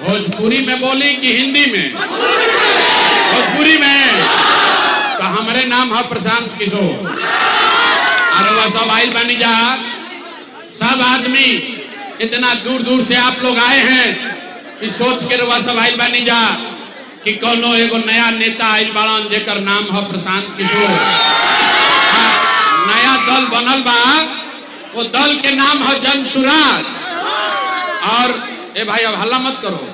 भोजपुरी में बोली कि हिंदी में? भोजपुरी में। तो हमारे नाम है प्रशांत किशोर। अरे वह सब आइल बनी जा, सब आदमी इतना दूर दूर से आप लोग आए हैं इस सोच के वह सब आइल बनी जा कि कोनो एगो नया नेता आइल बाड़न जेकर नाम है प्रशांत किशोर। नया दल बनल बा, वो दल के नाम है जनसुराज। और ए भाई अब हल्ला मत करो,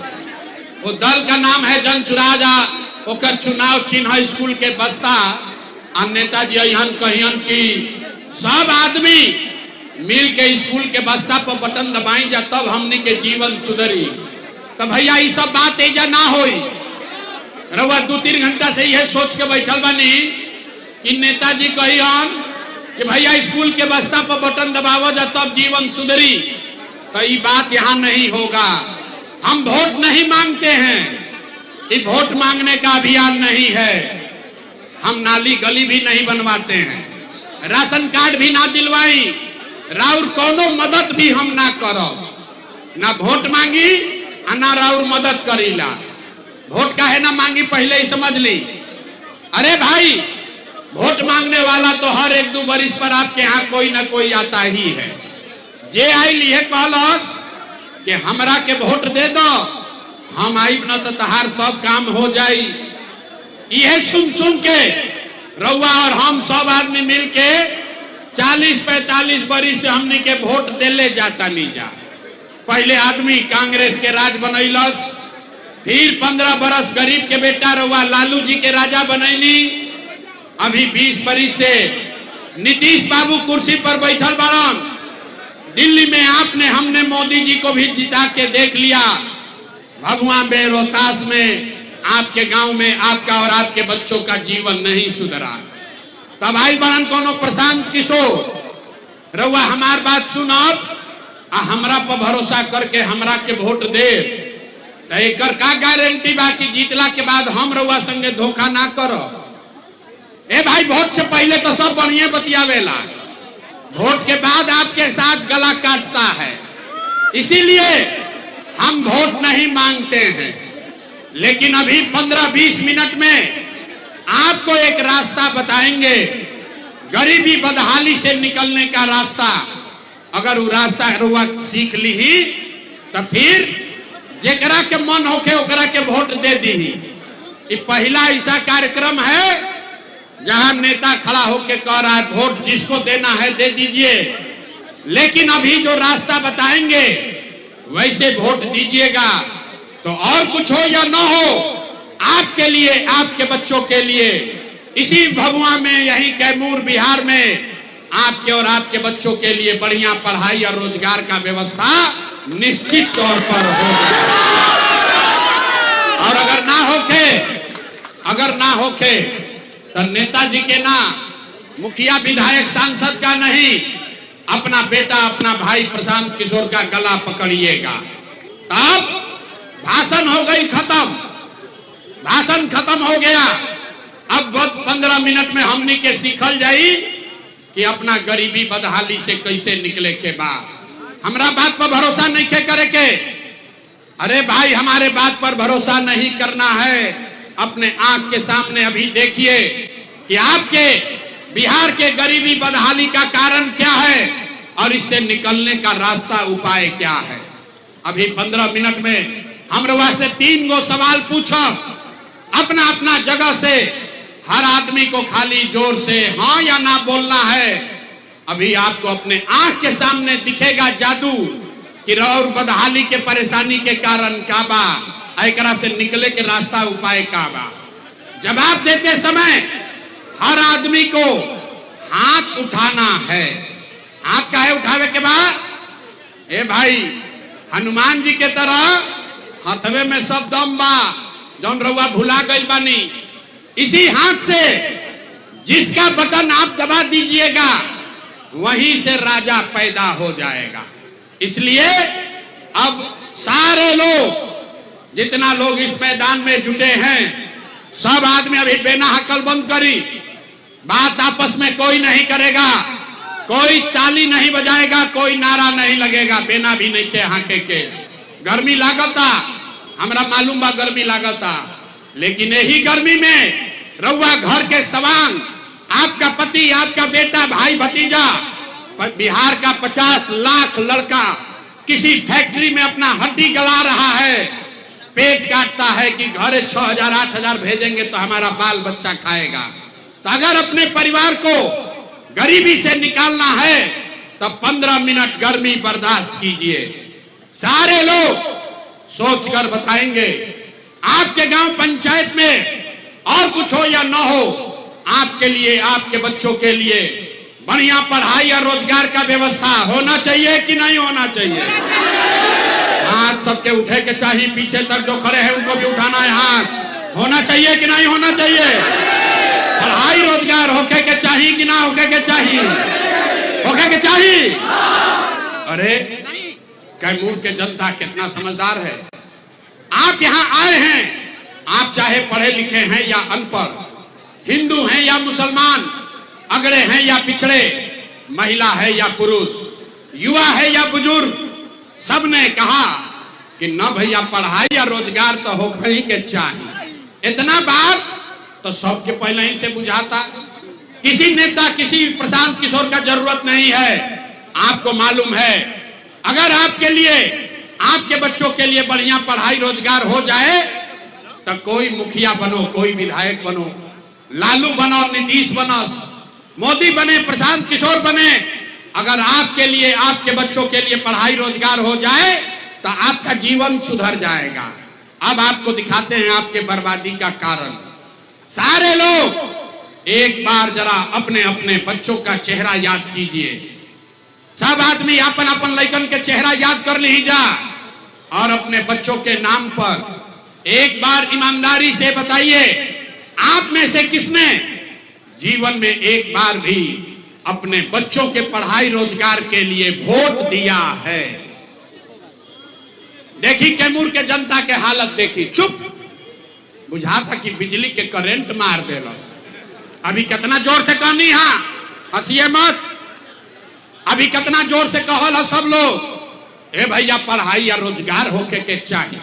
वो दल का नाम है जनसुराज। ओकर चुनाव चिन्ह स्कूल के बस्ता। और नेताजी अहन कहियन की सब आदमी मिल के स्कूल के बस्ता पर बटन दबाई जा, तब हमनी के जीवन सुधरी। तो भैया ये सब बात एजा ना होई। रउआ 2-3 घंटा से यह सोच के बैठल बानी कि नेताजी कहियन कि भैया स्कूल के बस्ता पर बटन दबावो जा तब जीवन सुधरी। तो ये बात यहाँ नहीं होगा। हम वोट नहीं मांगते हैं, ये वोट मांगने का अभियान नहीं है। हम नाली गली भी नहीं बनवाते हैं, राशन कार्ड भी ना दिलवाई, राउर कोनो मदद भी हम ना करो। ना वोट मांगी और ना राउर मदद करीला। वोट काहे ना मांगी पहले ही समझ ली। अरे भाई वोट मांगने वाला तो हर 1-2 बरिस पर आपके यहाँ कोई ना कोई आता ही है। जे आई लिए कहलस कि हमरा के वोट दे दो, हम आई न तो तहार सब काम हो जाई। यह सुन सुन के रउआ और हम सब आदमी मिल के 40-45 बरिस से हमनी के वोट देले जाता नहीं जा। पहले आदमी कांग्रेस के राज बनैलस, फिर 15 बरस गरीब के बेटा रउआ लालू जी के राजा बनैली। अभी 20 बरिस से नीतीश बाबू कुर्सी पर बैठल बाड़न। दिल्ली में आपने हमने मोदी जी को भी जिता के देख लिया। भगवान में रोहतास में आपके गांव में आपका और आपके बच्चों का जीवन नहीं सुधरा। तब आई बड़न कोनो प्रशांत किशोर रउआ हमार बात सुनब आ हमरा पर भरोसा करके हमरा के वोट दे। तो एकर का गारंटी बा कि जीतला के बाद हम रउआ संगे धोखा ना करो? ए भाई वोट से पहले तो सब बढ़िया बतियावेला, वोट के बाद आपके साथ गला काटता है। इसीलिए हम वोट नहीं मांगते हैं। लेकिन अभी 15-20 मिनट में आपको एक रास्ता बताएंगे, गरीबी बदहाली से निकलने का रास्ता। अगर वो रास्ता रुआ सीख ली ही तो फिर जेकरा के मन होके ओकरा के वोट दे दी। ये पहला ऐसा कार्यक्रम है जहां नेता खड़ा होके कह रहा है वोट जिसको देना है दे दीजिए। लेकिन अभी जो रास्ता बताएंगे वैसे वोट दीजिएगा। तो और कुछ हो या ना हो, आपके लिए, आपके बच्चों के लिए, इसी भभुआ में, यही कैमूर बिहार में आपके और आपके बच्चों के लिए बढ़िया पढ़ाई और रोजगार का व्यवस्था निश्चित तौर पर होगा। और अगर ना होके तो नेताजी के ना, मुखिया विधायक सांसद का नहीं, अपना बेटा अपना भाई प्रशांत किशोर का गला पकड़िएगा। तब भाषण हो गई खत्म, भाषण खत्म हो गया। अब 15 मिनट में हमनी के सीखल जाई कि अपना गरीबी बदहाली से कैसे निकले के बाद। हमरा बात पर भरोसा नहीं करे के। अरे भाई हमारे बात पर भरोसा नहीं करना है। अपने आंख के सामने अभी देखिए कि आपके बिहार के गरीबी बदहाली का कारण क्या है और इससे निकलने का रास्ता, उपाय क्या है। अभी 15 मिनट में हम रउआ से 3 गो सवाल पूछो। अपना अपना जगह से हर आदमी को खाली जोर से हाँ या ना बोलना है। अभी आपको अपने आंख के सामने दिखेगा जादू कि और बदहाली के परेशानी के कारण क्या बा, एकरा से निकले के रास्ता, उपाय का बा। जवाब देते समय हर आदमी को हाथ उठाना है। हाथ काहे उठावे के बाद? ए भाई हनुमान जी के तरह हथवे में सब दम बा, जौन रउआ भुला गई बानी। इसी हाथ से जिसका बटन आप दबा दीजिएगा वहीं से राजा पैदा हो जाएगा। इसलिए अब सारे लोग, जितना लोग इस मैदान में जुटे हैं, सब आदमी अभी बेना हकल बंद करी। बात आपस में कोई नहीं करेगा, कोई ताली नहीं बजाएगा, कोई नारा नहीं लगेगा, बेना भी नहीं के हाके के। गर्मी लागता, हमरा मालूम बा गर्मी लागता, लेकिन यही गर्मी में रउआ घर के सवांग, आपका पति, आपका बेटा, भाई भतीजा, बिहार का 50 लाख लड़का किसी फैक्ट्री में अपना हड्डी गला रहा है, पेट काटता है कि घरे 6,000 8,000 भेजेंगे तो हमारा बाल बच्चा खाएगा। तो अगर अपने परिवार को गरीबी से निकालना है तो 15 मिनट गर्मी बर्दाश्त कीजिए। सारे लोग सोचकर बताएंगे। आपके गांव पंचायत में और कुछ हो या ना हो, आपके लिए, आपके बच्चों के लिए बढ़िया पढ़ाई और रोजगार का व्यवस्था होना चाहिए कि नहीं होना चाहिए? हाथ सबके उठे के चाहिए, पीछे तक जो खड़े हैं उनको भी उठाना है हाथ। होना चाहिए कि नहीं होना चाहिए? पढ़ाई रोजगार होके के चाहिए कि ना होके के चाहिए? होके के चाहिए। अरे कैमूर के जनता कितना समझदार है। आप यहाँ आए हैं, आप चाहे पढ़े लिखे हैं या अनपढ़, हिंदू हैं या मुसलमान, अगड़े हैं या पिछड़े, महिला है या पुरुष, युवा है या बुजुर्ग, सबने कहा कि न भैया पढ़ाई या रोजगार तो हो ही के चाहिए। इतना बात तो सबके पहले ही से बुझाता। किसी नेता, किसी प्रशांत किशोर का जरूरत नहीं है। आपको मालूम है, अगर आपके लिए, आपके बच्चों के लिए बढ़िया पढ़ाई रोजगार हो जाए तो कोई मुखिया बनो, कोई विधायक बनो, लालू बनो, नीतीश बनो, मोदी बने, प्रशांत किशोर बने, अगर आपके लिए, आपके बच्चों के लिए पढ़ाई रोजगार हो जाए तो आपका जीवन सुधर जाएगा। अब आपको दिखाते हैं आपके बर्बादी का कारण। सारे लोग एक बार जरा अपने अपने बच्चों का चेहरा याद कीजिए। सब आदमी अपन अपन लइकन के चेहरा याद कर लीजा और अपने बच्चों के नाम पर एक बार ईमानदारी से बताइए, आप में से किसने जीवन में एक बार भी अपने बच्चों के पढ़ाई रोजगार के लिए वोट दिया है? देखी कैमूर के जनता के हालत देखी, चुप बुझा था कि बिजली के करंट मार देला। अभी कितना जोर से कहनी, हाँ हंसिए मत, अभी कितना जोर से कहल है सब लोग, ए भैया पढ़ाई या रोजगार होके के चाहिए।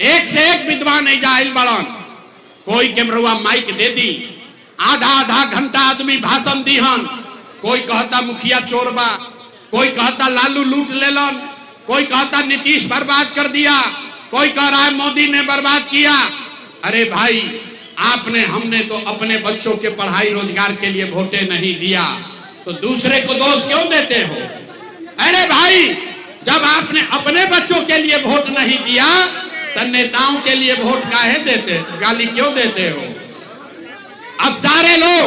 एक से एक विद्वान जाहिल बड़न, कोई कैमरुआ माइक दे दी, आधा आधा घंटा आदमी भाषण दीहन, कोई कहता मुखिया चोर बा, कोई कहता लालू लूट लेलन, कोई कहता नीतीश बर्बाद कर दिया, कोई कह रहा है मोदी ने बर्बाद किया। अरे भाई, आपने, हमने तो अपने बच्चों के पढ़ाई रोजगार के लिए वोटे नहीं दिया, तो दूसरे को दोष क्यों देते हो? अरे भाई, जब आपने अपने बच्चों के लिए वोट नहीं दिया तो नेताओं के लिए वोट काहे देते, गाली क्यों देते हो? अब सारे लोग,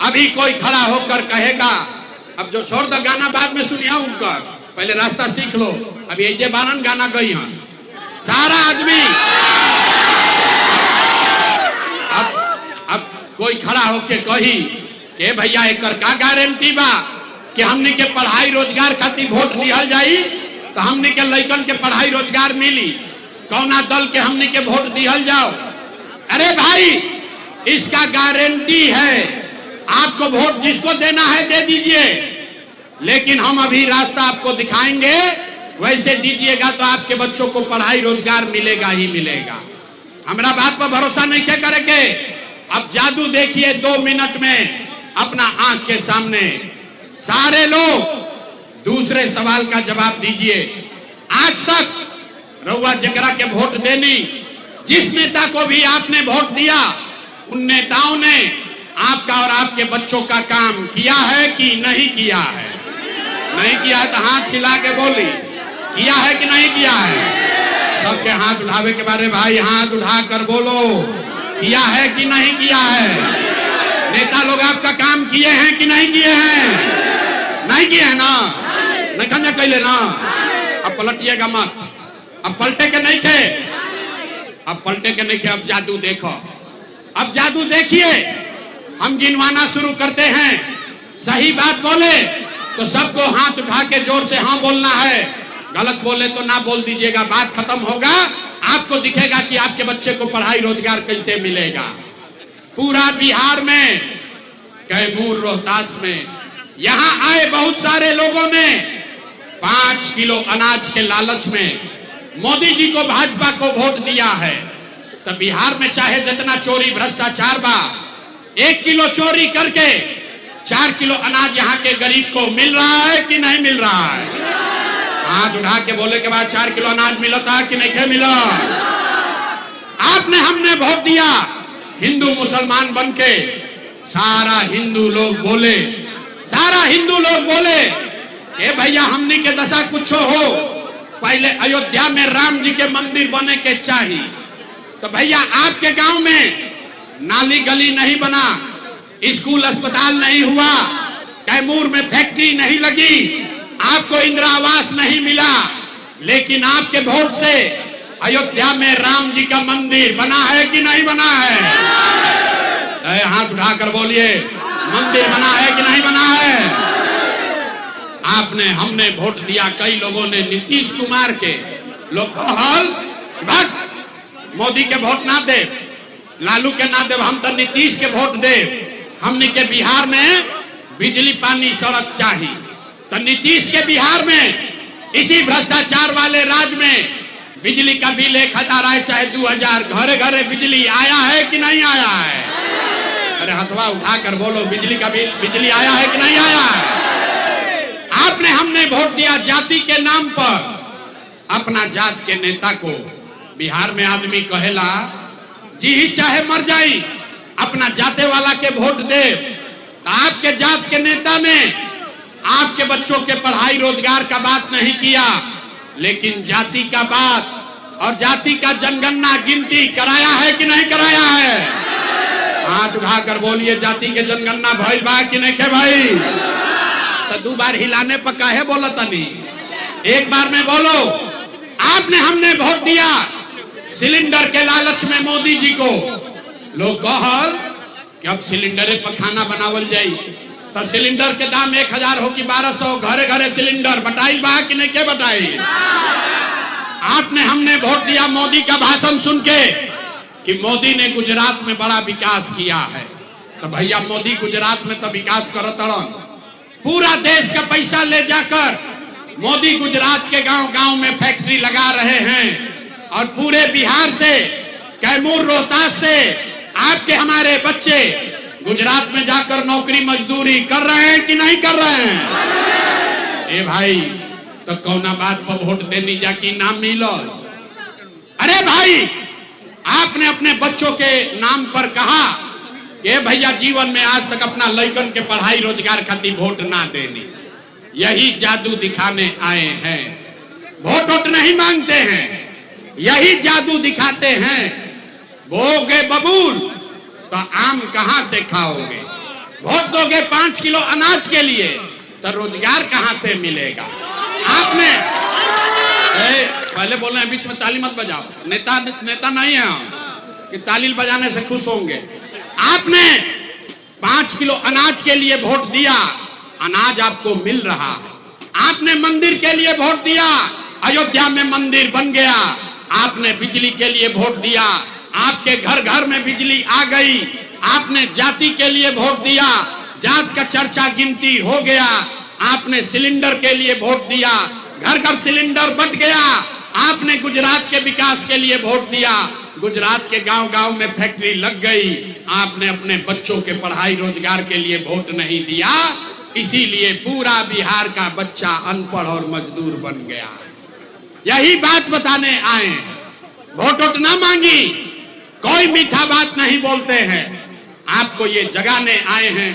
अभी कोई खड़ा होकर कहेगा, अब जो छोड़ दो गाना बाद में सुनिया उनकर, पहले रास्ता सीख लो, अभी ऐसे बानन गाना गई हैं सारा आदमी। अब कोई खड़ा होके कही कि भैया एकर का गारंटी बा कि हमने के पढ़ाई रोजगार खातिर वोट दिहल जाई तो हमने के लइकन के पढ़ाई रोजगार मिली, कौना दल के हमने के वोट दिहल जाओ? अरे भाई, इसका गारंटी है, आपको वोट जिसको देना है दे दीजिए, लेकिन हम अभी रास्ता आपको दिखाएंगे, वैसे दीजिएगा तो आपके बच्चों को पढ़ाई रोजगार मिलेगा ही मिलेगा। हमारा बात पर भरोसा नहीं क्या करेंगे? अब जादू देखिए 2 मिनट में अपना आंख के सामने। सारे लोग दूसरे सवाल का जवाब दीजिए। आज तक रउआ जकरा के वोट देनी, जिस नेता को भी आपने वोट दिया, उन नेताओं ने आपका और आपके बच्चों का काम किया है कि नहीं किया है? नहीं किया है तो हाथ हिला के बोली, किया है कि नहीं किया है? सबके हाथ उठावे के बारे, भाई हाथ उठा कर बोलो, किया है कि नहीं किया है? नेता लोग आपका काम किए हैं कि नहीं किए हैं? नहीं किए हैं ना, नहीं खंजा कैले ना। अब पलटिएगा मत, अब पलटे के नहीं थे, अब पलटे के नहीं थे। अब जादू देखो, अब जादू देखिए। हम गिनवाना शुरू करते हैं, सही बात बोले तो सबको हाथ उठा के जोर से हाँ बोलना है, गलत बोले तो ना बोल दीजिएगा, बात खत्म होगा। आपको दिखेगा कि आपके बच्चे को पढ़ाई रोजगार कैसे मिलेगा। पूरा बिहार में, कैमूर, रोहतास में, यहाँ आए बहुत सारे लोगों ने 5 किलो अनाज के लालच में मोदी जी को, भाजपा को वोट दिया है, तो बिहार में चाहे जितना चोरी भ्रष्टाचार बा, 1 किलो चोरी करके 4 किलो अनाज यहाँ के गरीब को मिल रहा है कि नहीं मिल रहा है? हाथ उठा के बोले के बाद 4 किलो अनाज मिलता कि नहीं मिला? आपने हमने वोट दिया हिंदू मुसलमान बनके, सारा हिंदू लोग बोले, ए भैया हमनी के दशा कुछ हो, पहले अयोध्या में राम जी के मंदिर बने के चाहिए। तो भैया आपके गांव में नाली गली नहीं बना, स्कूल अस्पताल नहीं हुआ, कैमूर में फैक्ट्री नहीं लगी, आपको इंदिरा आवास नहीं मिला, लेकिन आपके वोट से अयोध्या में राम जी का मंदिर बना है कि नहीं बना है? हाथ उठाकर बोलिए, मंदिर बना है कि नहीं बना है? आपने हमने वोट दिया, कई लोगों ने नीतीश कुमार के, लोग कहल मोदी के वोट ना दे, लालू के ना दे, हम तो नीतीश के वोट दे। हमने के बिहार में बिजली पानी सड़क चाहिए, तो नीतीश के बिहार में इसी भ्रष्टाचार वाले राज्य में बिजली का बिल 1000 आए चाहे 2000, घरे घरे बिजली आया है कि नहीं आया है? अरे हथवा उठाकर बोलो, बिजली का बिल, बिजली आया है कि नहीं आया है? आपने हमने वोट दिया जाति के नाम पर, अपना जात के नेता को। बिहार में आदमी कहेला जी ही चाहे मर जाई, अपना जाते वाला के वोट दे। तो आपके जात के नेता ने आपके बच्चों के पढ़ाई रोजगार का बात नहीं किया, लेकिन जाति का बात और जाति का जनगणना गिनती कराया है कि नहीं कराया है? हाथ उठाकर बोलिए, जाति के जनगणना भइल बा कि नहीं के भाई? तो 2 बार हिलाने पर काहे बोला तनी, एक बार में बोलो। आपने हमने वोट दिया सिलेंडर के लालच में मोदी जी को। लोग कहल कि अब सिलेंडर पर खाना बनावल जाई, तो सिलेंडर के दाम 1000 हो कि 1200, घरे घरे सिलेंडर बटाई बा कि नहीं के बटाई? आपने हमने वोट दिया मोदी का भाषण सुन के कि मोदी ने गुजरात में बड़ा विकास किया है। तो भैया मोदी गुजरात में तो विकास करत रन, पूरा देश का पैसा ले जाकर मोदी गुजरात के गांव गांव में फैक्ट्री लगा रहे हैं, और पूरे बिहार से, कैमूर रोहतास से आपके हमारे बच्चे गुजरात में जाकर नौकरी मजदूरी कर रहे हैं कि नहीं कर रहे हैं? ए भाई, तो कौना बात पर वोट देनी जाकी नाम मिलो? अरे भाई, आपने अपने बच्चों के नाम पर कहा ये भैया जीवन में आज तक अपना लड़कन के पढ़ाई रोजगार खातिर वोट ना देनी, यही जादू दिखाने आए हैं। वोट नहीं मांगते हैं, यही जादू दिखाते हैं। बोगे बबूल तो आम कहां से खाओगे? वोट दोगे 5 किलो अनाज के लिए, तो रोजगार कहां से मिलेगा? आपने पहले बोल रहे हैं बीच में ताली मत बजाओ, नेता नहीं है कि ताली बजाने से खुश होंगे। आपने 5 किलो अनाज के लिए वोट दिया, अनाज आपको मिल रहा है। आपने मंदिर के लिए वोट दिया, अयोध्या में मंदिर बन गया। आपने बिजली के लिए वोट दिया, आपके घर घर में बिजली आ गई। आपने जाति के लिए वोट दिया, जात का चर्चा गिनती हो गया। आपने सिलेंडर के लिए वोट दिया, घर घर सिलेंडर बंट गया। आपने गुजरात के विकास के लिए वोट दिया, गुजरात के गांव गांव में फैक्ट्री लग गई। आपने अपने बच्चों के पढ़ाई रोजगार के लिए वोट नहीं दिया, इसीलिए पूरा बिहार का बच्चा अनपढ़ और मजदूर बन गया। यही बात बताने आए, वोट ना मांगी, कोई मीठा बात नहीं बोलते हैं। आपको ये जगाने आए हैं,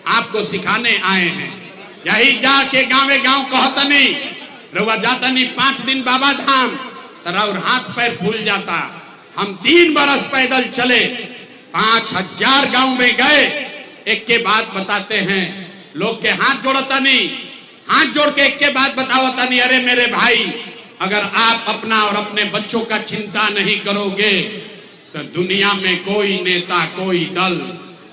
आपको सिखाने आए हैं। यही जाके गाँवे गाँव कहतनी रउआ जातनी 5 दिन बाबा धाम, और हाथ पैर फूल जाता। हम 3 बरस पैदल चले, 5000 गांव में गए। एक के बात बताते हैं, लोग के हाथ जोड़ता नहीं, हाथ जोड़ के एक के बात बतावता नहीं। अरे मेरे भाई, अगर आप अपना और अपने बच्चों का चिंता नहीं करोगे तो दुनिया में कोई नेता, कोई दल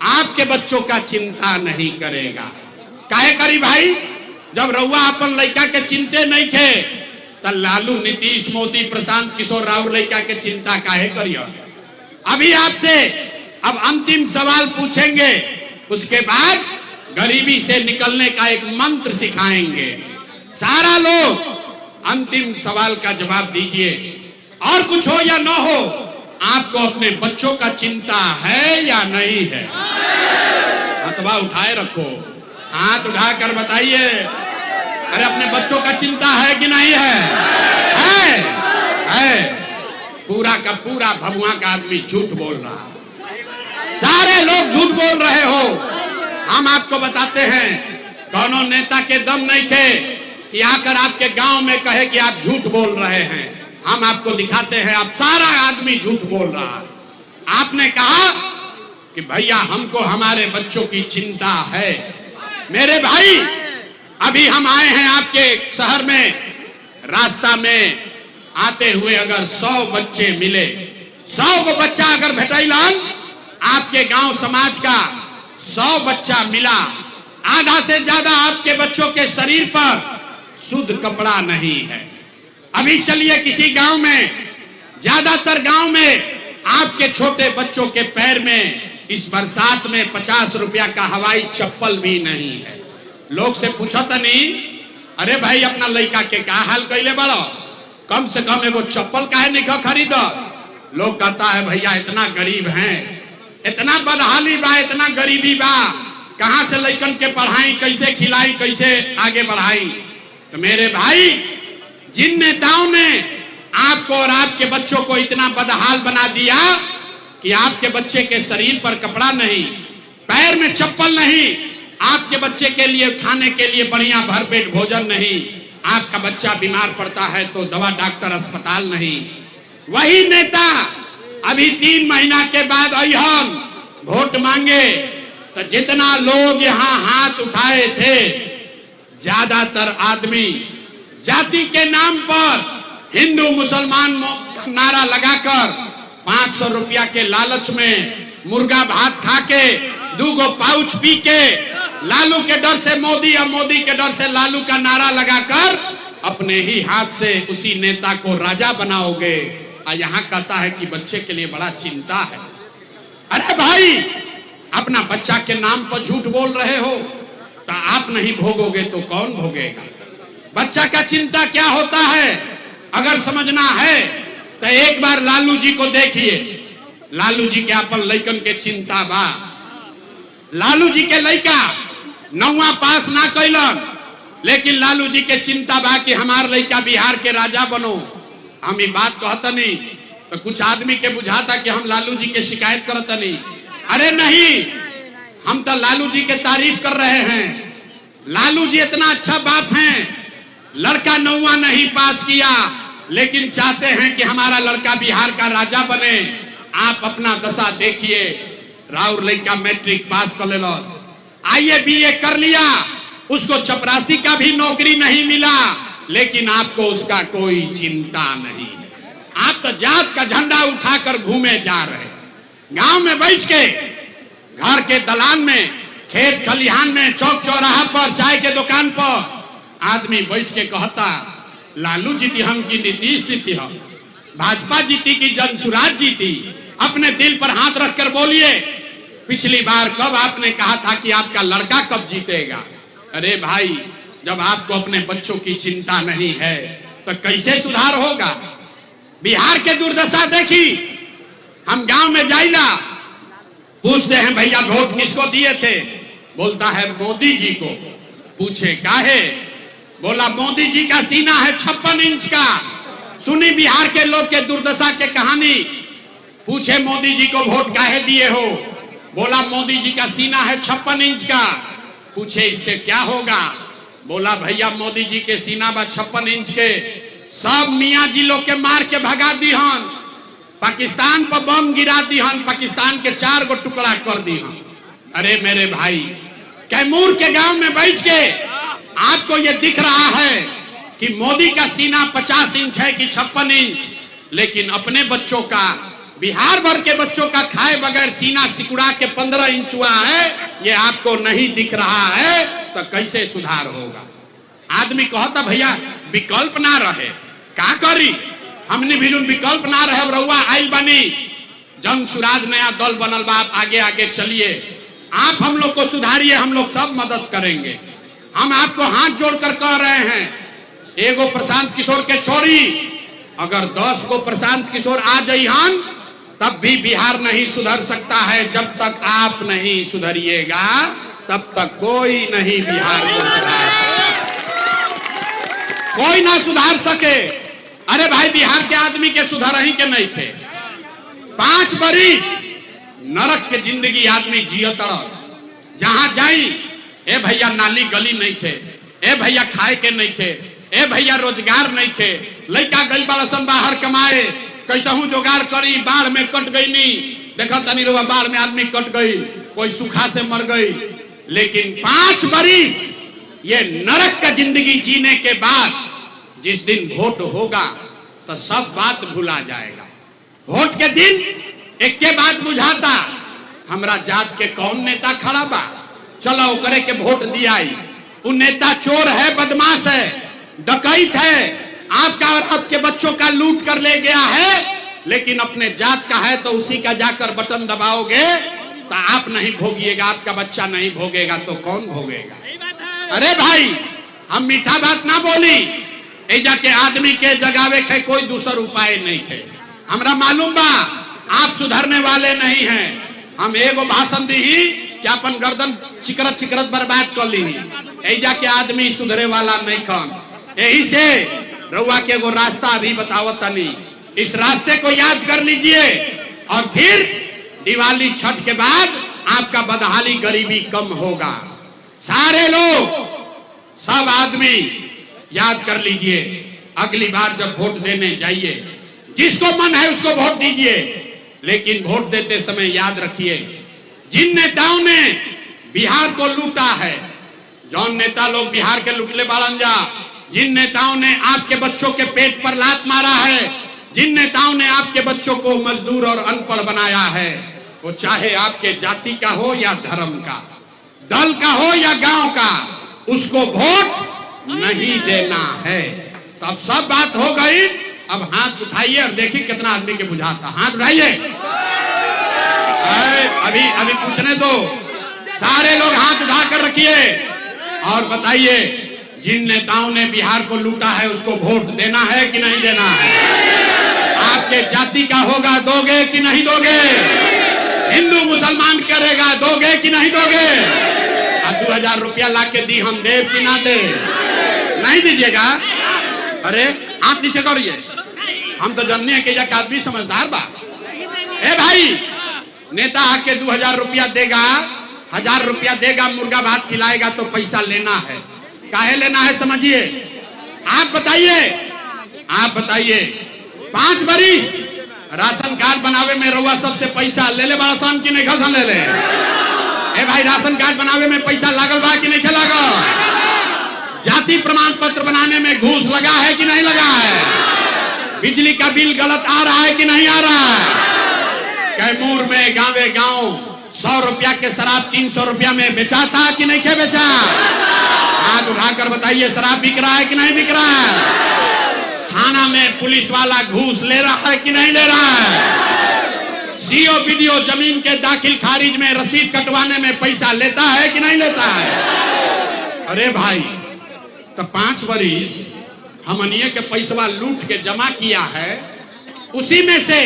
आपके बच्चों का चिंता नहीं करेगा। काहे करी भाई? जब रउआ अपन लड़का के चिंते नहीं थे, तो लालू, नीतीश, मोदी, प्रशांत किशोर राव लड़का के चिंता काहे करियो? अभी आपसे अब अंतिम सवाल पूछेंगे, उसके बाद गरीबी से निकलने का एक मंत्र सिखाएंगे। सारा लोग अंतिम सवाल का जवाब दीजिए। और कुछ हो या ना हो, आपको अपने बच्चों का चिंता है या नहीं है? हाथवा उठाए रखो, हाथ उठाकर बताइए, अरे अपने बच्चों का चिंता है कि नहीं है? है। पूरा का पूरा भगवान का आदमी झूठ बोल रहा, सारे लोग झूठ बोल रहे हो। हम आपको बताते हैं, कौनो नेता के दम नहीं थे कि आकर आपके गांव में कहे कि आप झूठ बोल रहे हैं। हम आपको दिखाते हैं, आप सारा आदमी झूठ बोल रहा। आपने कहा कि भैया हमको हमारे बच्चों की चिंता है। मेरे भाई, अभी हम आए हैं आपके शहर में, रास्ता में आते हुए अगर 100 बच्चे मिले, 100 को बच्चा अगर भेटैलन, आपके गांव समाज का 100 बच्चा मिला, आधा से ज्यादा आपके बच्चों के शरीर पर शुद्ध कपड़ा नहीं है। अभी चलिए किसी गांव में, ज्यादातर गांव में आपके छोटे बच्चों के पैर में इस बरसात में 50 रुपया का हवाई चप्पल भी नहीं है। लोग से पूछो तो नहीं, अरे भाई अपना लड़का के का हाल कैले बड़ो, कम से कम एगो चप्पल काहे नहीं खरीद। लोग कहता है भैया इतना गरीब हैं, इतना बदहाली बा, इतना गरीबी बा, कहां से लड़कन के पढ़ाई, कैसे खिलाई, कैसे आगे बढ़ाई। तो मेरे भाई, जिन नेताओं ने आपको और आपके बच्चों को इतना बदहाल बना दिया कि आपके बच्चे के शरीर पर कपड़ा नहीं, पैर में चप्पल नहीं, आपके बच्चे के लिए खाने के लिए बढ़िया भरपेट भोजन नहीं, आपका बच्चा बीमार पड़ता है तो दवा डॉक्टर अस्पताल नहीं, वही नेता अभी 3 महीना के बाद अहम वोट मांगे तो जितना लोग यहाँ हाथ उठाए थे, ज्यादातर आदमी जाति के नाम पर हिंदू मुसलमान का नारा लगाकर 500 रुपया के लालच में मुर्गा भात खा के 2 पाउच पी के लालू के डर से मोदी और मोदी के डर से लालू का नारा लगाकर अपने ही हाथ से उसी नेता को राजा बनाओगे। और यहाँ कहता है कि बच्चे के लिए बड़ा चिंता है। अरे भाई, अपना बच्चा के नाम पर झूठ बोल रहे हो तो आप नहीं भोगोगे तो कौन भोगेगा? बच्चा का चिंता क्या होता है अगर समझना है तो एक बार लालू जी को देखिए। लालू जी के अपन लइकन के चिंता बा। लालू जी के लइका 9वां पास ना कैलन, लेकिन लालू जी के चिंता बा कि हमार लइका बिहार के राजा बनो। हम ये बात कहता नहीं तो कुछ आदमी के बुझाता कि हम लालू जी के शिकायत करता नहीं। अरे नहीं, हम तो लालू जी के तारीफ कर रहे हैं। लालू जी इतना अच्छा बाप हैं, लड़का 9वां नहीं पास किया लेकिन चाहते हैं कि हमारा लड़का बिहार का राजा बने। आप अपना दशा देखिए, राउर लड़का मैट्रिक पास कर लेलो, आईए बीए कर लिया, उसको चपरासी का भी नौकरी नहीं मिला, लेकिन आपको उसका कोई चिंता नहीं है। आप तो जात का झंडा उठाकर घूमे जा रहे। गांव में बैठ के, घर के दलान में, खेत खलिहान में, चौक चौराहा पर, चाय के दुकान पर आदमी बैठ के कहता लालू जीती हम की नीतीश जीती हम, भाजपा जीती की जनसुराज जीती। अपने दिल पर हाथ रखकर बोलिए, पिछली बार कब आपने कहा था कि आपका लड़का कब जीतेगा? अरे भाई, जब आपको अपने बच्चों की चिंता नहीं है तो कैसे सुधार होगा? बिहार के दुर्दशा देखी। हम गांव में जाइला, पूछते हैं भैया वोट किसको दिए थे? बोलता है मोदी जी को। पूछे काहे? बोला मोदी जी का सीना है 56 इंच का। सुनी बिहार के लोग के दुर्दशा के कहानी। पूछे मोदी जी को वोट काहे दिए हो? बोला मोदी जी का सीना है 56 इंच का। पूछे इससे क्या होगा? बोला भैया मोदी जी के सीना बा 56 इंच के, सब मियाँ जी लोग के मार के भगा दीहन, पाकिस्तान पर बम गिरा दीहन, पाकिस्तान के 4 गो टुकड़ा कर दीहन। अरे मेरे भाई, कैमूर के गांव में बैठ के आपको ये दिख रहा है कि मोदी का सीना 50 इंच है कि 56 इंच, लेकिन अपने बच्चों का, बिहार भर के बच्चों का खाए बगैर सीना सिकुड़ा के 15 इंच हुआ है, ये आपको नहीं दिख रहा है तो कैसे सुधार होगा? आदमी कहता भैया विकल्प ना रहे, का करी? हमने भी विकल्प ना रहे, रउआ आइल बनी, जनसुराज नया दल बनल बा, आप आगे आगे चलिए, आप हम लोग को सुधारिए, हम लोग सब मदद करेंगे। हम आपको हाथ जोड़कर कह रहे हैं, एगो प्रशांत किशोर के छोड़ी अगर 10 को प्रशांत किशोर आ जाइहन तब भी बिहार नहीं सुधर सकता है। जब तक आप नहीं सुधरिएगा तब तक कोई नहीं बिहार को सुधार सकता, कोई ना सुधार सके। अरे भाई बिहार के आदमी के सुधार ही के नहीं थे। 5 बरिस नरक के जिंदगी आदमी जियत रह, जहां जाई ए भैया नाली गली नहीं थे, ए भैया खाए के नहीं थे, ए भैया रोजगार नहीं थे, लड़का गई बड़सन बाहर कमाए, कैसहू जोगार करी, बाढ़ में कट गई नहीं, देखा तनी रोवा बाढ़ में आदमी कट गई, कोई सूखा से मर गई। लेकिन 5 बरिस ये नरक का जिंदगी जीने के बाद जिस दिन वोट होगा तो सब बात भुला जाएगा। वोट के दिन एक के बात बुझाता, हमरा जात के कौन नेता खड़ा बा, चलो करे के वोट दियाई। वो नेता चोर है, बदमाश है, डकैत है, आपका और आपके बच्चों का लूट कर ले गया है, लेकिन अपने जात का है तो उसी का जाकर बटन दबाओगे तो आप नहीं भोगिएगा, आपका बच्चा नहीं भोगेगा तो कौन भोगेगा। अरे भाई हम मीठा बात ना बोली, एजा के आदमी के जगावे के कोई दूसर उपाय नहीं थे। हमरा मालूम बा आप सुधरने वाले नहीं हैं। हम एगो भाषण दी कि अपन गर्दन चिकरत चिकरत बर्बाद कर ली, एजा के आदमी सुधरे वाला नहीं कौन। यही से रउआ के वो रास्ता अभी बतावत तनी, इस रास्ते को याद कर लीजिए और फिर दिवाली छठ के बाद आपका बदहाली गरीबी कम होगा। सारे लोग सब आदमी याद कर लीजिए, अगली बार जब वोट देने जाइए जिसको मन है उसको वोट दीजिए, लेकिन वोट देते समय याद रखिए जिन नेताओं ने बिहार को लूटा है, जौन नेता लोग बिहार के लुटले बालन जा, जिन नेताओं ने आपके बच्चों के पेट पर लात मारा है, जिन नेताओं ने आपके बच्चों को मजदूर और अनपढ़ बनाया है, वो चाहे आपके जाति का हो या धर्म का, दल का हो या गांव का, उसको वोट नहीं देना है। तो अब सब बात हो गई, अब हाथ उठाइए और देखिए कितना आदमी के बुझाता। हाथ उठाइए, अभी अभी पूछने दो, सारे लोग हाथ उठा कर रखिए और बताइए जिन नेताओं ने बिहार को लूटा है उसको वोट देना है कि नहीं देना है। आपके जाति का होगा, दोगे कि नहीं दोगे। हिंदू मुसलमान करेगा, दोगे कि नहीं दोगे। 2000 रुपया ला के दी, हम देव कि ना दे, नहीं दीजिएगा। अरे आप नीचे करिए, हम तो जानने के जाके आदमी समझदार बा। ए भाई नेता आके 2000 रुपया देगा, 1000 रुपया देगा, मुर्गा भात खिलाएगा तो पैसा लेना है, काहे लेना है समझिए। आप बताइए 5 बरिस राशन कार्ड बनावे में रउआ सबसे पैसा ले ले बड़ा की नहीं घसन ले ले। ए भाई राशन कार्ड बनावे में पैसा लागल बा कि नहीं लागल। जाति प्रमाण पत्र बनाने में घूस लगा है कि नहीं लगा है। बिजली का बिल गलत आ रहा है कि नहीं आ रहा है। कैमूर में गांवे गांव 100 रुपया के शराब 300 रुपया में बेचा था कि नहीं बेचा। हाथ उठाकर बताइए शराब बिक रहा है कि नहीं बिक रहा है। थाना में पुलिस वाला घूस ले रहा है कि नहीं ले रहा है। सीओ बीडीओ जमीन के दाखिल खारिज में रसीद कटवाने में पैसा लेता है कि नहीं लेता है। अरे भाई तो 5 बरिस हमनिए के पैसा लूट के जमा किया है, उसी में से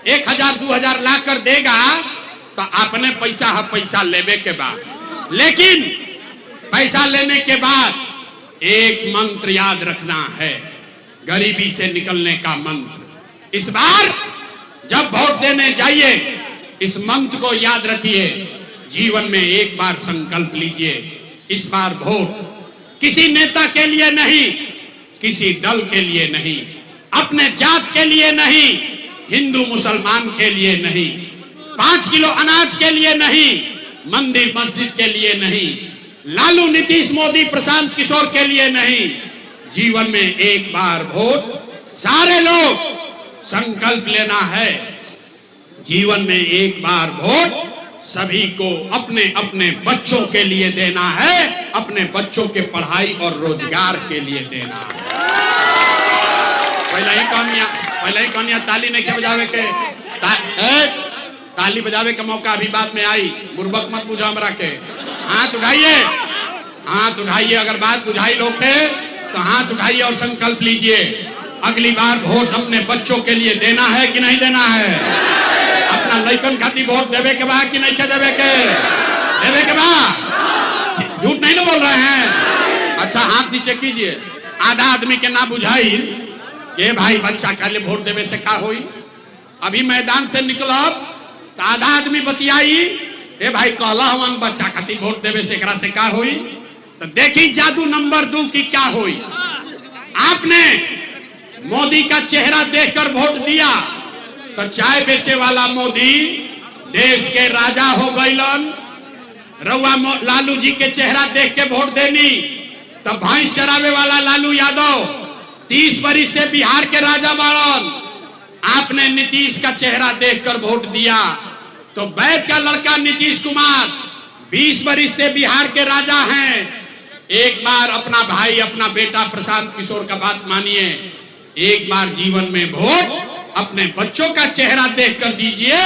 1000 2000 ला कर देगा तो आपने पैसा लेवे के बाद, लेकिन पैसा लेने के बाद एक मंत्र याद रखना है, गरीबी से निकलने का मंत्र। इस बार जब वोट देने जाइए इस मंत्र को याद रखिए, जीवन में एक बार संकल्प लीजिए, इस बार वोट किसी नेता के लिए नहीं, किसी दल के लिए नहीं, अपने जात के लिए नहीं, हिंदू मुसलमान के लिए नहीं, 5 किलो अनाज के लिए नहीं, मंदिर मस्जिद के लिए नहीं, लालू नीतीश मोदी प्रशांत किशोर के लिए नहीं, जीवन में एक बार वोट सारे लोग संकल्प लेना है। जीवन में एक बार वोट सभी को अपने अपने बच्चों के लिए देना है, अपने बच्चों के पढ़ाई और रोजगार के लिए देना है। पहले ही कहानियां ताली नहीं के बजावे के, ताली बजावे का मौका अभी बाद में आई, बुर्बक मत बुझा हमरा के। हाथ उठाइए, अगर बात बुझाई लोग के तो हाथ उठाइए और संकल्प लीजिए अगली बार वोट अपने बच्चों के लिए देना है कि नहीं देना है? अपना लइकन खातिर वोट देवे के बाद कि नहीं के देवे के बाद? झूठ नहीं ना बोल रहे हैं? अच्छा हाथ नीचे कीजिए। आधा आदमी के ना बुझाई के भाई बच्चा के वोट देवे से का होई? अभी मैदान से निकलब तो आधा आदमी बतियाई ए भाई कहला हम बच्चा खातिर वोट देवे से एकरा से का होई? तो देखी जादू नंबर 2 की क्या हुई। आपने मोदी का चेहरा देखकर वोट दिया तो चाय बेचे वाला मोदी देश के राजा हो गईलन। रउआ लालू जी के चेहरा देख के वोट देनी तो भैंस चरावे वाला लालू यादव 30 वर्ष से बिहार के राजा बाड़न। आपने नीतीश का चेहरा देखकर वोट दिया तो वैद्य का लड़का नीतीश कुमार 20 वर्ष से बिहार के राजा हैं। एक बार अपना भाई अपना बेटा प्रशांत किशोर का बात मानिए, एक बार जीवन में वोट अपने बच्चों का चेहरा देखकर दीजिए।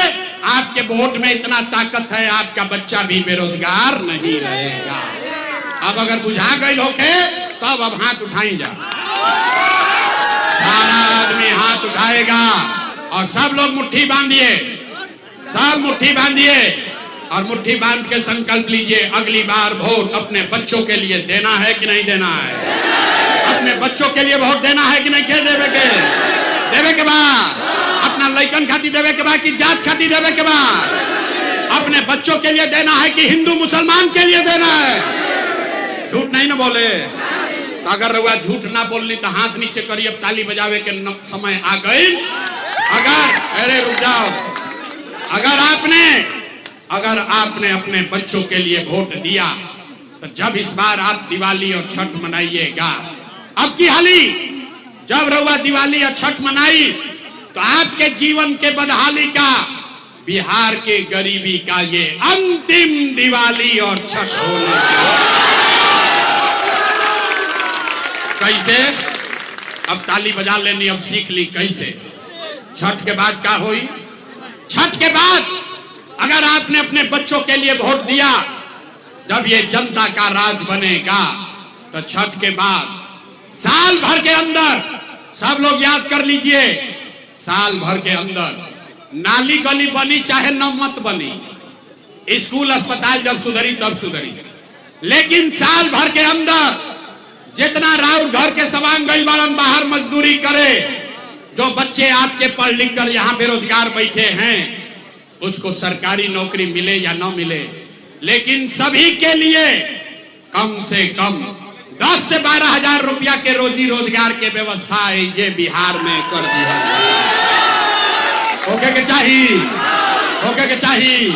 आपके वोट में इतना ताकत है, आपका बच्चा भी बेरोजगार नहीं रहेगा। अब अगर बुझा गई होके तब अब हाथ उठाई जा। सारा आदमी हाथ उठाएगा और सब लोग मुट्ठी बांधिए, सब मुट्ठी बांधिए और मुट्ठी बांध के संकल्प लीजिए अगली बार वोट अपने बच्चों के लिए देना है कि नहीं देना है? अपने बच्चों के लिए वोट देना है कि नहीं के देवे के बाद? अपना लइकन खातिर देवे के बाद कि जात खातिर देवे के बाद? अपने बच्चों के लिए देना है कि हिंदू मुसलमान के लिए देना है? झूठ नहीं ना बोले। तो अगर वह झूठ ना बोलनी तो हाथ नीचे करिए, अब ताली बजावे के समय आ गई। अरे रुक जाओ। अगर आपने अपने बच्चों के लिए वोट दिया तो जब इस बार आप दिवाली और छठ मनाइएगा, अब की हाली जब रउआ दिवाली और छठ मनाई तो आपके जीवन के बदहाली का, बिहार के गरीबी का ये अंतिम दिवाली और छठ होने कैसे? अब ताली बजा लेनी, अब सीख ली कैसे। छठ के बाद क्या हुई? छठ के बाद अगर आपने अपने बच्चों के लिए वोट दिया, जब ये जनता का राज बनेगा तो छठ के बाद साल भर के अंदर, सब लोग याद कर लीजिए, साल भर के अंदर नाली गली बनी चाहे न मत बनी, स्कूल अस्पताल जब सुधरी तब सुधरी, लेकिन साल भर के अंदर जितना राउर घर के सवांग गई बारन बाहर मजदूरी करे, जो बच्चे आपके पढ़ लिख कर यहाँ बेरोजगार बैठे हैं उसको सरकारी नौकरी मिले या न मिले, लेकिन सभी के लिए कम से कम 10 से 12 हजार रुपया के रोजी रोजगार के व्यवस्था ये बिहार में कर दिया। होके के चाहिए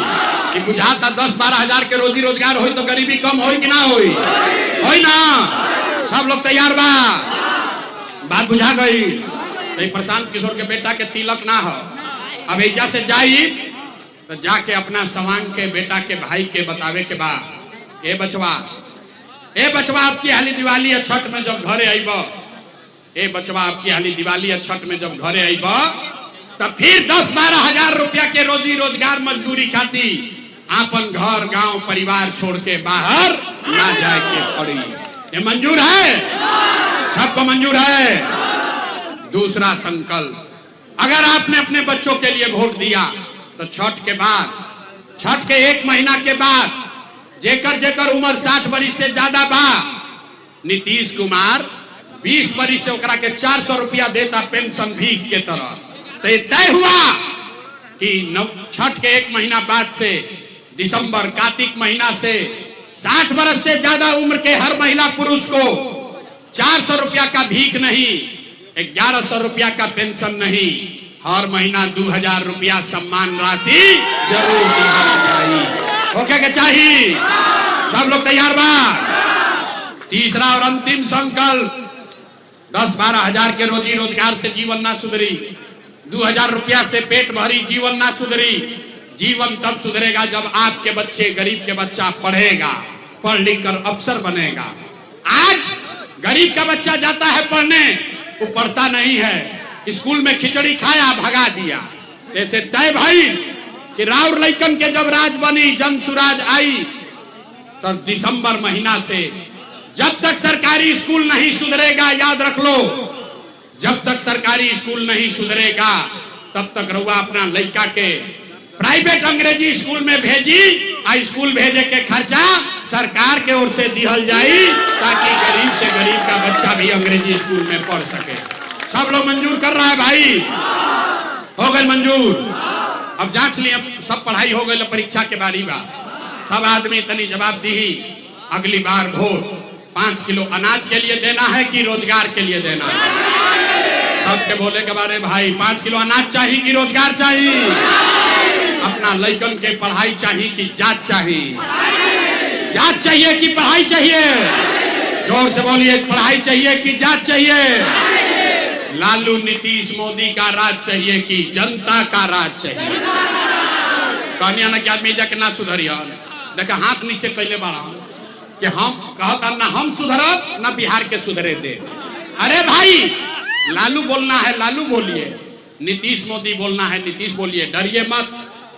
कि बुझाता 10-12 हजार के रोजी रोजगार हो तो गरीबी कम हो कि ना हो ना? सब लोग तैयार बा? बात बुझा गई। तो प्रशांत किशोर के बेटा के तिलक ना हो, अब ऐजा से जाई तो जाके अपना सवांग के बेटा के भाई के बतावे के बाद ए बचवा आपकी हाली दिवाली और छठ में जब घरे आईब, ए बचवा आपकी हाली दिवाली और छठ में जब घरे आईब तब फिर 10-12 हजार रुपया के रोजी रोजगार मजदूरी खाती आपन घर गांव परिवार छोड़ के बाहर ना जाए के पड़ी। ये मंजूर है? सबको मंजूर है? दूसरा संकल्प, अगर आपने अपने बच्चों के लिए वोट दिया तो छठ के बाद, छठ के 1 महीना के बाद जेकर उम्र 60 वर्ष से ज्यादा बा, नीतीश कुमार 20 वर्ष से ओकरा के 400 रुपया देता पेंशन भीख के तरह। तो तय हुआ कि छठ के 1 महीना बाद से दिसंबर कार्तिक महीना से 60 वर्ष से ज्यादा उम्र के हर महिला पुरुष को 400 रुपया का भीख नहीं, 1100 रुपया का पेंशन नहीं, हर महीना 2000 रुपया सम्मान राशि जरूर देना चाहिए। ओके के चाहिए? सब लोग तैयार बा? तीसरा और अंतिम संकल्प, 10-12 हजार के रोजी रोजगार से जीवन ना सुधरी, 2000 रुपया से पेट भरी जीवन ना सुधरी। जीवन तब सुधरेगा जब आपके बच्चे, गरीब के बच्चा पढ़ेगा, पढ़ लिख कर अफसर बनेगा। आज गरीब का बच्चा जाता है पढ़ने, वो पढ़ता नहीं है, स्कूल में खिचड़ी खाया भगा दिया। जैसे तय भाई कि राउर लइकन के जब राज बनी, जन सुराज आई, तब दिसंबर महीना से जब तक सरकारी स्कूल नहीं सुधरेगा, याद रख लो, जब तक सरकारी स्कूल नहीं सुधरेगा तब तक रउआ अपना लड़का के प्राइवेट अंग्रेजी स्कूल में भेजी। स्कूल भेजे के खर्चा सरकार के ओर से दिहल जाई ताकि गरीब से गरीब का बच्चा भी अंग्रेजी स्कूल में पढ़ सके। सब लोग मंजूर कर रहा है भाई, हो गए मंजूर। अब जांच ली, अब सब पढ़ाई हो गई, परीक्षा के बारी बा। सब आदमी तनी जवाब दी। अगली बार वोट 5 किलो अनाज के लिए देना है कि रोजगार के लिए देना है? सबके बोले के बारे भाई 5 किलो अनाज चाहिए कि रोजगार चाहिए? अपना लड़कन के पढ़ाई चाहिए कि जात चाहिए? जात चाहिए कि पढ़ाई चाहिए? जोर से बोलिए, पढ़ाई चाहिए कि जात चाहिए? लालू नीतीश मोदी का राज चाहिए कि जनता का राज चाहिए? कहनिया ना कि आदमी जाके ना सुधरिया, देखा हाथ नीचे कैले बाड़ा कि हम कहता ना हम सुधरब ना बिहार के सुधरे दे। अरे भाई, लालू बोलना है लालू बोलिए, नीतीश मोदी बोलना है नीतीश बोलिए। डरिए मत,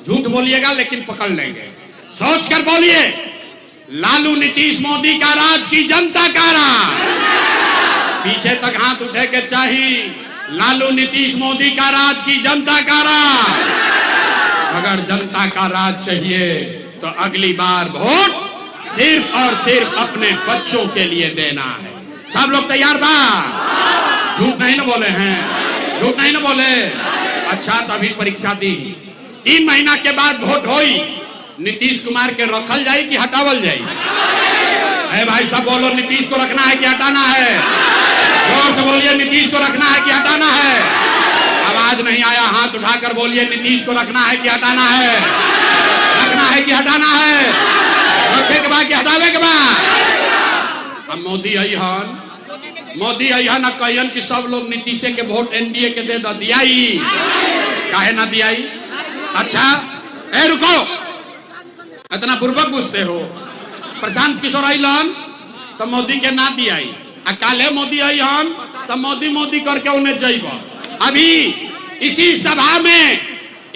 झूठ बोलिएगा लेकिन पकड़ लेंगे। सोच कर बोलिए, लालू नीतीश मोदी का राज की जनता का राज? पीछे तक हाथ उठे के चाहिए। लालू नीतीश मोदी का राज की जनता का राज? अगर जनता का राज चाहिए तो अगली बार वोट सिर्फ और सिर्फ अपने बच्चों के लिए देना है। सब लोग तैयार बा? झूठ नहीं ना बोले हैं, झूठ नहीं ना बोले। अच्छा, तो अभी परीक्षा दी, 3 महीना के बाद वोट होई, नीतीश कुमार के रखल जाए कि हटावल जाए? अरे भाई सब बोलो, नीतीश को रखना है कि हटाना है? जोर से बोलिए, नीतीश को रखना है कि हटाना है? आवाज नहीं आया, हाथ उठाकर बोलिए, नीतीश को रखना है कि हटाना है? रखना है कि हटाना है? रखे के बाद कि हटावे के बाद? अब मोदी अहन कहियन कि सब लोग नीतीश के वोट एनडीए के दे दियाई, काहे ना दियाई? अच्छा, ए रुको, इतना पूर्वक पूछते हो। प्रशांत किशोर आइलन तो मोदी के ना दियाई, काले मोदी अहन तो मोदी मोदी करके उन्हें जाइब। अभी इसी सभा में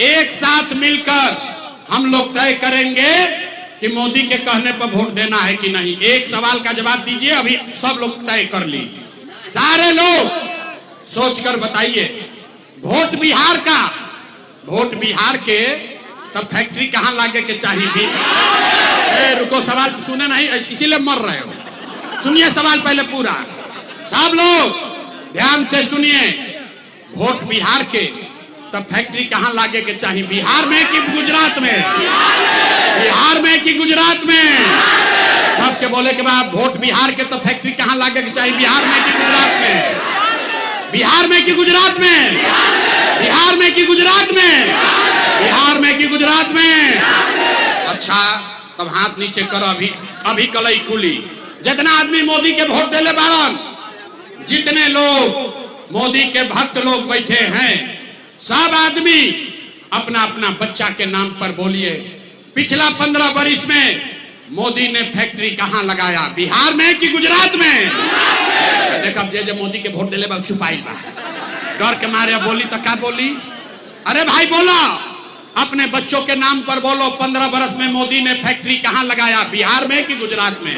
एक साथ मिलकर हम लोग तय करेंगे कि मोदी के कहने पर वोट देना है कि नहीं। एक सवाल का जवाब दीजिए, अभी सब लोग तय कर ली। सारे लोग सोचकर बताइए, वोट बिहार का, वोट बिहार के तब फैक्ट्री कहां लागे के चाहिए? रुको, सवाल सुने नहीं, इसीलिए मर रहे हो। सुनिए सवाल पहले पूरा, सब लोग ध्यान से सुनिए। वोट बिहार के तब फैक्ट्री कहां लागे के चाहिए? बिहार में कि गुजरात में? बिहार में कि गुजरात में? सबके बोले के बाद वोट बिहार के तब फैक्ट्री कहां लागे के चाहिए? बिहार में कि गुजरात में? बिहार में कि गुजरात में? बिहार में कि गुजरात में? बिहार में कि गुजरात में? अच्छा, तब हाथ नीचे करो, अभी कलई खुली। जितना आदमी मोदी के वोट देले बारन, जितने लोग मोदी के भक्त लोग बैठे हैं, सब आदमी अपना अपना बच्चा के नाम पर बोलिए, पिछला 15 वर्ष में मोदी ने फैक्ट्री कहां लगाया? बिहार में कि गुजरात में? देखो, जे मोदी के वोट दिले बा छुपाई बा, डर के मारे बोली तो क्या बोली? अरे भाई बोला, अपने बच्चों के नाम पर बोलो, 15 वर्ष में मोदी ने फैक्ट्री कहां लगाया? बिहार में कि गुजरात में?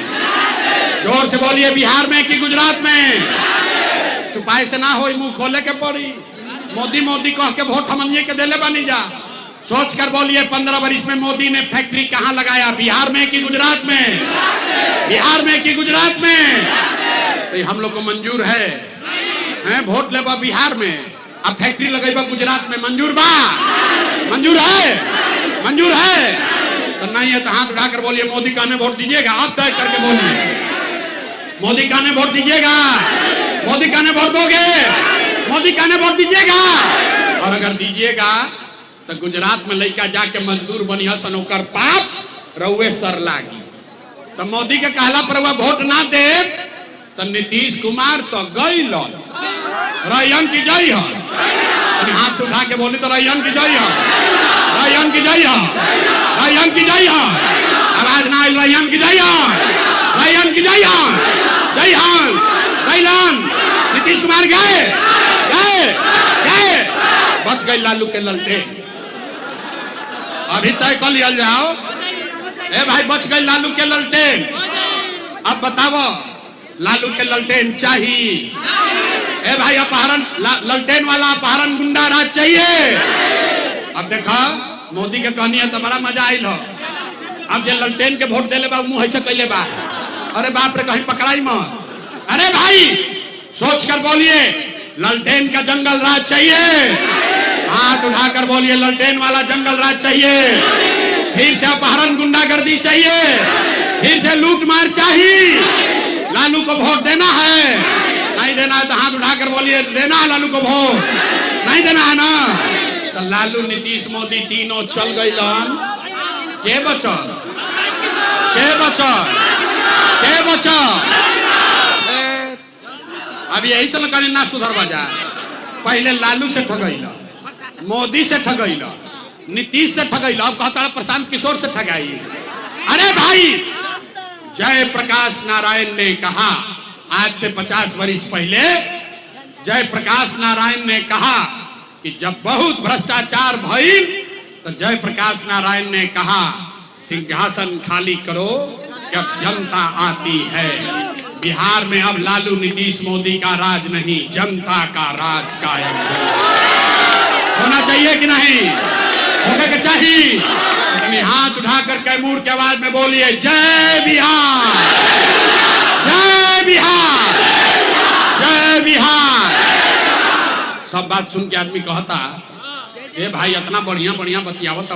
जोर से बोलिए, बिहार में कि गुजरात में? छुपाई से ना हो, मुंह खोले के पड़ी। मोदी मोदी कह के वोट हमनिए के देले बनी जा। सोच कर बोलिए, 15 वर्ष में मोदी ने फैक्ट्री कहां लगाया? बिहार में कि गुजरात में? बिहार में कि गुजरात में? तो हम लोग को मंजूर है, वोट लेबा बिहार में, अब फैक्ट्री लगेबा गुजरात में, मंजूर बा? मंजूर है? मंजूर है? तो नहीं है तो हाथ उठाकर बोलिए, मोदी का ने वोट दीजिएगा? आप तय करके बोलिए, मोदी का ने वोट दीजिएगा? मोदी का ने वोट दोगे? मोदी का ने वोट दीजिएगा? और अगर दीजिएगा तो गुजरात में लड़का जाके मजदूर बनिया सन, ओकर पाप रउए सर लागी। तो मोदी के कहला पर वोट ना दे तो नीतीश कुमार तो गई लन, रैयन की जय हो। हाथ उठा के बोली तो रैयन की जय हो, रैयन की जय हो, रैयन की जय हो। आवाज ना आई, रैयन की जय हो, रैयन की जय हो, जय हो, जय लन। नीतीश कुमार गए गए गए, बच गई लालू के ललटेन। अभी तय कर लिया जाओ, ए भाई बच गई लालू के ललटेन। अब बताओ, लालू के ललटेन चाहिए ए भाई अपहरण ललटेन वाला अपहरण गुंडा राज चाहिए। अब देखा मोदी के कहनी है तो बड़ा मजा आयल हो। अब जे ललटेन के वोट देले बा मुंह ऐसे कैले बा, अरे बाप रे कहीं पकड़ाई मत। अरे भाई सोच कर बोलिए ललटेन का जंगल राज चाहिए। हाथ उठाकर बोलिए ललटेन वाला जंगल राज चाहिए। फिर से अपहरण गुंडागर्दी चाहिए, फिर से लूट मार चाहिए। लालू को वोट देना है, नहीं देना है तो हाथ उठाकर बोलिए देना है लालू को वोट, नहीं देना है ना तो लालू नीतीश मोदी तीनों चल गई। के बचल के बचल के बचल? अब यही से ना सुधर बजा। पहले लालू से ठगैला, मोदी से ठगैला, नीतीश से ठगैला, अब कहता है प्रशांत किशोर से ठगाई। अरे भाई जय प्रकाश नारायण ने कहा आज से 50 वर्ष पहले, जय प्रकाश नारायण ने कहा कि जब बहुत भ्रष्टाचार भई तो जय प्रकाश नारायण ने कहा सिंहासन खाली करो कि अब जनता आती है। बिहार में अब लालू नीतीश मोदी का राज नहीं, जनता का राज कायम होना चाहिए कि नहीं? होने के चाहिए। अपने हाथ उठाकर कैमूर की आवाज में बोलिए जय बिहार, जय बिहार, जय बिहार। सब बात सुन के आदमी कहता ए भाई इतना बढ़िया बढ़िया बतियावत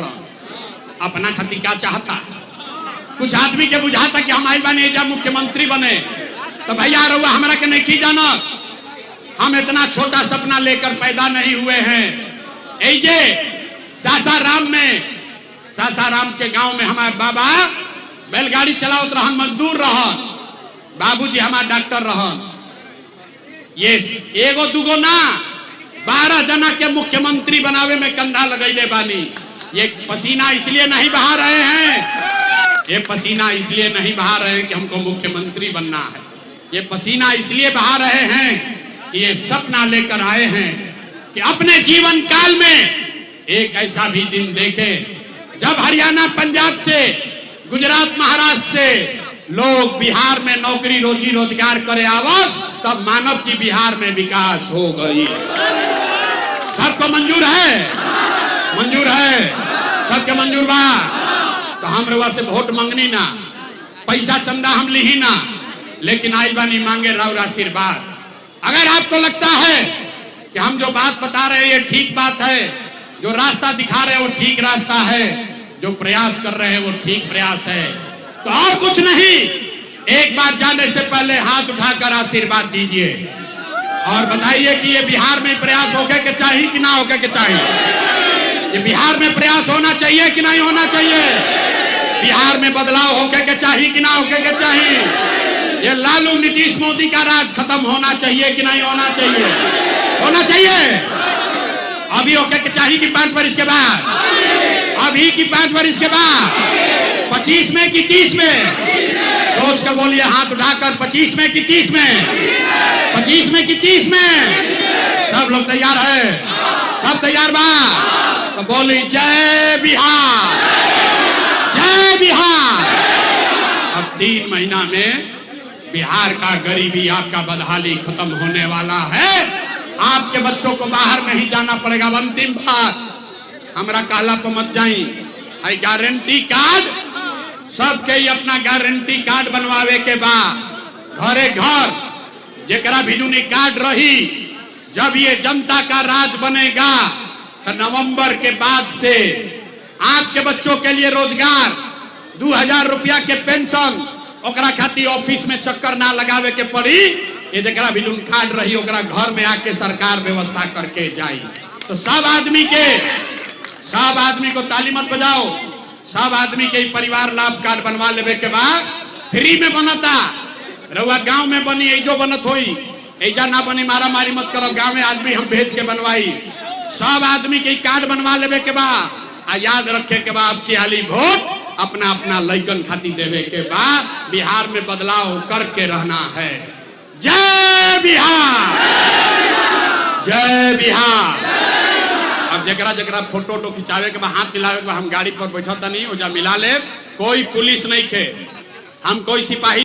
अपना खातिर क्या चाहता। कुछ आदमी के बुझाता कि हम आई बने जब मुख्यमंत्री बने तो भैया रहुआ हमारा के नहीं जाना, हम इतना छोटा सपना लेकर पैदा नहीं हुए हैं। ये सासाराम में, सासाराम के गांव में हमारे बाबा बैलगाड़ी चलावत रहन, मजदूर रहन, बाबूजी हमारे डॉक्टर रहन। ये एगो दुगो ना 12 जना के मुख्यमंत्री बनावे में कंधा लगैले बानी। ये पसीना इसलिए नहीं बहा रहे हैं, ये पसीना इसलिए नहीं बहा रहे हैं कि हमको मुख्यमंत्री बनना है। ये पसीना इसलिए बहा रहे हैं कि ये सपना लेकर आए हैं कि अपने जीवन काल में एक ऐसा भी दिन देखे जब हरियाणा पंजाब से, गुजरात महाराष्ट्र से लोग बिहार में नौकरी रोजी रोजगार करे आवस, तब मानव की बिहार में विकास हो गई। सबको मंजूर है? मंजूर है? सबके मंजूर बा? तो हम रवा से वोट मांगनी ना, पैसा चंदा हम ली ना, लेकिन आई बानी मांगे राउर आशीर्वाद। अगर आपको लगता है कि हम जो बात बता रहे हैं ये ठीक बात है, जो रास्ता दिखा रहे हैं वो ठीक रास्ता है, जो प्रयास कर रहे हैं वो ठीक प्रयास है, तो और कुछ नहीं, एक बार जाने से पहले हाथ उठाकर आशीर्वाद दीजिए और बताइए कि ये बिहार में प्रयास होके के चाहिए कि ना होके के चाहिए? ये बिहार में प्रयास होना चाहिए कि नहीं होना चाहिए? बिहार में बदलाव होके के चाहिए कि ना होके के चाहिए? ये लालू नीतीश मोदी का राज खत्म होना चाहिए कि नहीं होना चाहिए? होना चाहिए। अभी होके के चाहिए कि 5 वर्ष के बाद? अभी की 5 वर्ष के बाद? 25 में कि 30 में? सोच कर बोलिए हाथ उठाकर, 25 में कि 30 में? 25 में कि 30 में? सब लोग तैयार है? सब तैयार बा? तो बोली जय बिहार, जय बिहार। अब 3 महीना में बिहार का गरीबी, आपका बदहाली खत्म होने वाला है। आपके बच्चों को बाहर नहीं जाना पड़ेगा। अंतिम बात, हमरा कहला पर मत जाई, आई गारंटी कार्ड सबके ही अपना गारंटी कार्ड बनवावे के बाद घरे घर जेकरा भिजुनी कार्ड रही, जब ये जनता का राज बनेगा तो नवंबर के बाद से आपके बच्चों के लिए रोजगार, 2000 रुपया के पेंशन, ओकरा खातिर ऑफिस में चक्कर ना लगावे के पड़ी। ये जरा भी कार्ड रही ओकरा घर में आके सरकार व्यवस्था करके जाई। तो सब आदमी को ताली मत बजाओ, सब आदमी के परिवार लाभ कार्ड बनवा लेवे के बाद फ्री में बनता। रउआ गांव में बनी, एजो बनत होई, एजा ना बनी मारा मारी मत करो, गांव में आदमी हम भेज के बनवाई। सब आदमी के कार्ड बनवा लेवे के बाद आ याद रखे के बाद आपकी हाली वोट अपना अपना लइकन खातिर देवे के बाद बिहार में बदलाव करके रहना है। जय बिहार, जय बिहार। अब जकरा जकरा फोटो वोटो खिंचावे के बाद हाथ मिलावे के बाद हम गाड़ी पर बैठा नहीं, ओजा मिला ले, कोई पुलिस नहीं थे, हम कोई सिपाही